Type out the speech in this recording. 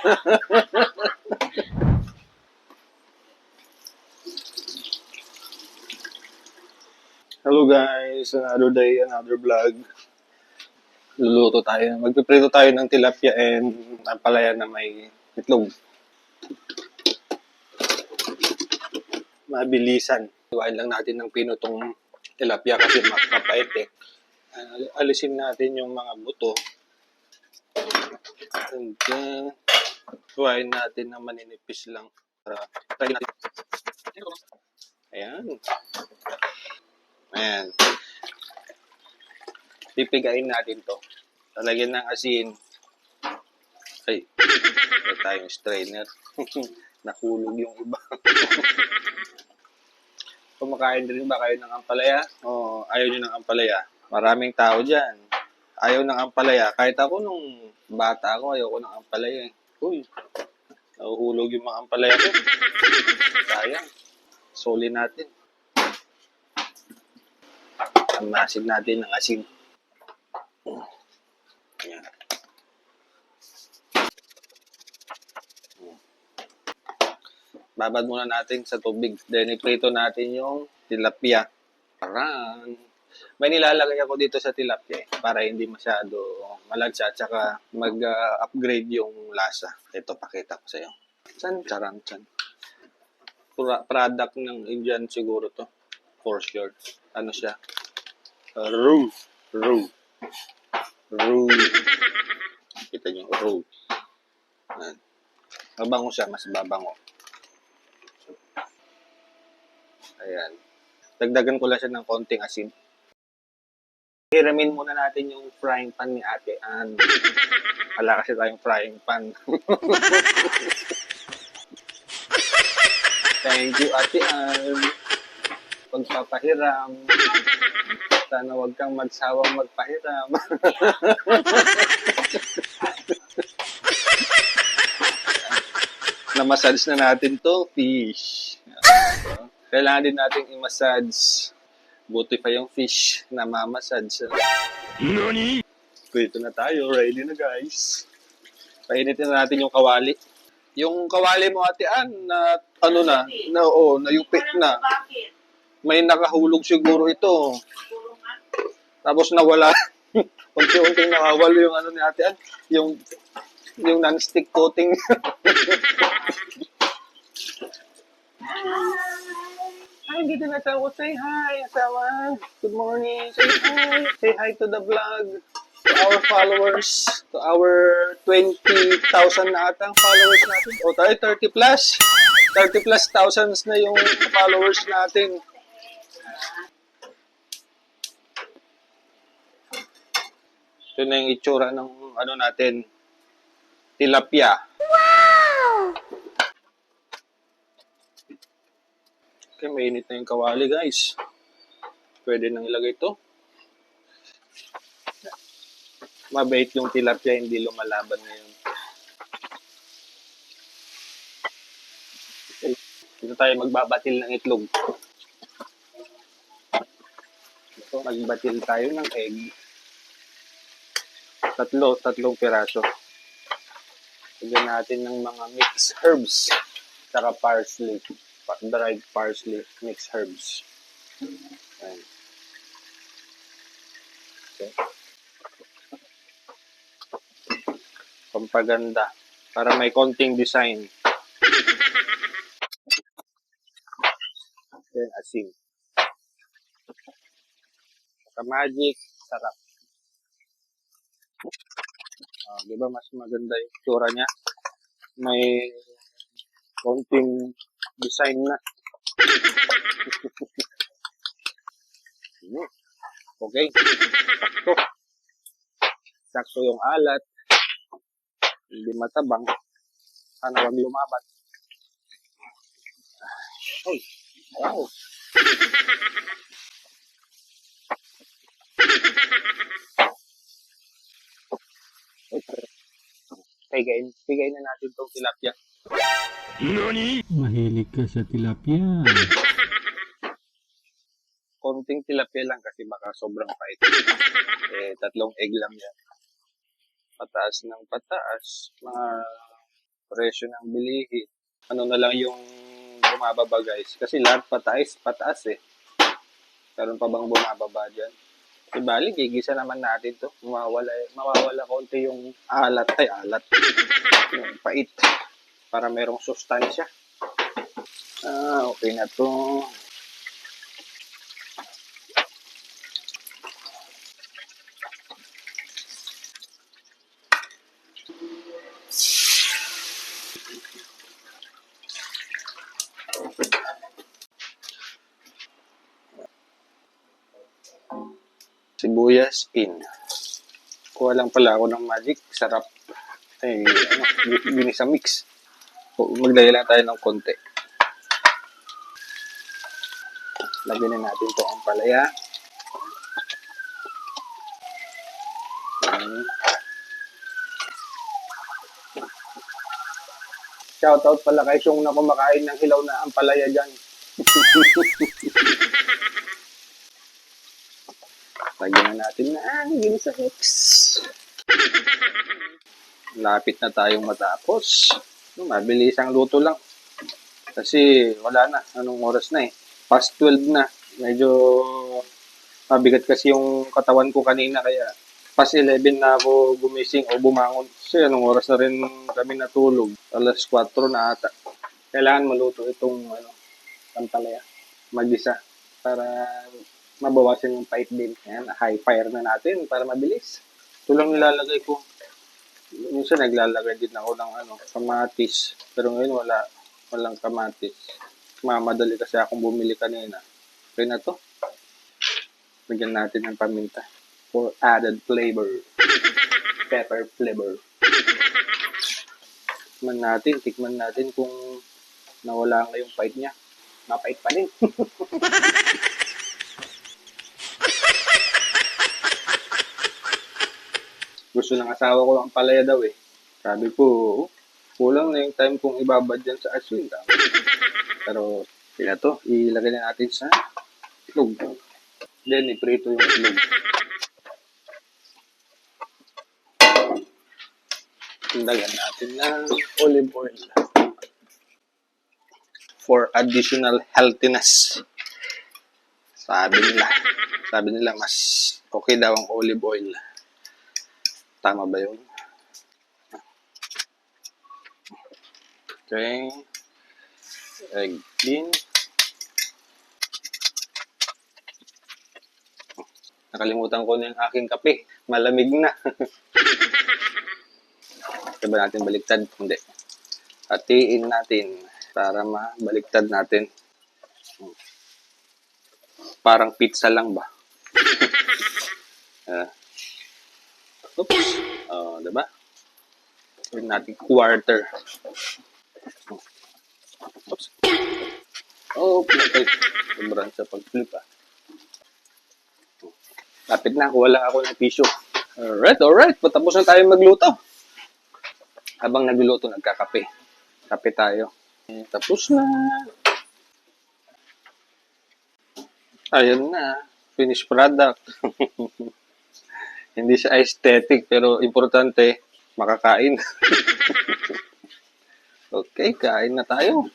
Hello guys, another day, another vlog. Luluto tayo. Magpiprito tayo ng tilapia and ampalaya na may itlog. Mabilisan. Iwain lang natin ng pino tong tilapia kasi mapait eh. Alisin natin yung mga buto. And then, iwain natin na maninipis lang. Para try natin. Ayan. Ayan. Pipigain natin to. Talagyan ng asin. Ay, ito tayong strainer. Nahulog yung iba. Kumakain din ba kayo ng ampalaya? O ayaw nyo ng ampalaya? Maraming tao dyan. Ayaw ng ampalaya. Kahit ako nung bata ako, ayaw ko ng ampalaya. Uy, nahuhulog yung mga ampalaya ko. Sayang. Soli natin. Amasin natin ng asin. Ayan. Babad muna natin sa tubig. Then, iprito natin yung tilapia. Parang, may nilalagay ako dito sa tilapia para hindi masyado malagsa at saka mag-upgrade yung lasa. Ito, pakita ko sa iyo. Charang chan. Product ng Indian siguro to. For sure. Ano siya? Roux. Kita nyo, roux. Mabango siya, mas babango. Ayan. Dagdagan ko lang siya ng konting asin. Hiramin muna natin yung frying pan ni Ate Ann. Wala kasi tayong frying pan. Thank you, Ate Ann. Pagpapahiram. Sana wag kang magsawang magpahiram. Na-massage na natin to, fish. Kailangan din natin i-massage. Buti pa yung fish na mamassage. Nani? Pwede na tayo. Ready na, guys. Painitin na natin yung kawali. Yung kawali mo, Ate Ann, na ano na, nayupit na. May nakahulog siguro ito. Tapos nawala. Unti-unting nakawala yung ano ni Ate Ann. Yung non-stick coating. Hi, dito na asawa. Say hi, asawa. Good morning. Say hi. Say hi to the vlog. To our followers. To our 20,000 na atang followers natin. O tayo, 30 plus. 30 plus thousands na yung followers natin. Ito na yung itsura ng ano natin. Tilapia. Wow! Okay, mainit na yung kawali, guys. Pwede nang ilagay ito. Mabait yung tilapia, hindi lumalaban ngayon. Okay. Dito tayo magbabatil ng itlog. Ito, magbatil tayo ng egg. Tatlong piraso. Lagyan natin ng mga mixed herbs. Saka parsley. Dried parsley, mixed herbs. Ayan. Okay. Pampaganda. Para may konting design. Then, asin. Saka magic. Sarap. Diba mas maganda yung itsura niya? May konting design na. Okay. Sakto. Sakto yung alat. Hindi matabang. Sana wag lumabat. Ay. Wow. Pigayin na natin itong tilapia. Nani? Mahilig ka sa tilapia. Konting tilapia lang kasi baka sobrang pait. 3 egg lang yan. Pataas ng pataas. Mga presyo ng bilihin. Ano na lang yung bumababa guys. Kasi lahat pataas eh. Meron pa bang bumababa dyan? E bali, gigisa naman natin to. Mawawala konti yung alat. Yung pait. Para merong sustansya. Okay na to. Sibuyas in. Kuha lang pala ako ng magic. Sarap. Ginisa mix. Maglagay lang tayo ng konti. Lagyan na natin to ang palaya. Shoutout pala kay Syong na kumakain ng hilaw na ampalaya dyan. Lagyan na natin na ginisa mix. Lapit na tayong matapos. Mabilis ang luto lang. Kasi wala na. Anong oras na eh? Past 12 na. Medyo mabigat kasi yung katawan ko kanina kaya past 11 na ako gumising o bumangon. Kasi anong oras na rin kami natulog. Alas 4 na ata. Kailangan maluto itong ampalaya. Mag-isa. Para mabawasan yung pait din. Ayan, high fire na natin para mabilis. Ito lang nilalagay ko. Minsan naglalagay din ako ng kamatis. Pero ngayon walang kamatis. Mamadali kasi akong bumili kanina. Okay na to. Bigyan natin ng paminta. For added flavor. Pepper flavor. Tikman natin kung nawala nga yung pait niya. Mapait pa din. Gusto ng asawa ko ang palaya daw eh. Sabi ko, kulang na yung time kong ibabad dyan sa aswin. Pero, sila to, ilagay na natin sa itlog. Then, iprito yung itlog. Lagyan natin ng olive oil. For additional healthiness. Sabi nila mas okay daw ang olive oil. Tama ba yun? Okay. Egg din. Nakalimutan ko na yung aking kape. Malamig na. Diba natin baliktad? Hindi. Hatiin natin para mabaliktad natin. Parang pizza lang ba? Oops. Diba? Gawin natin quarter. Oops. Okay. Sobrang sa pag-flip Lapit na. Kuha lang ako ng tissue. Alright. Patapos na tayo magluto. Habang nagluluto, nagkakape. Kape tayo. Tapos na. Ayun na. Finished product. Hindi siya aesthetic, pero importante, makakain. Okay, kain na tayo.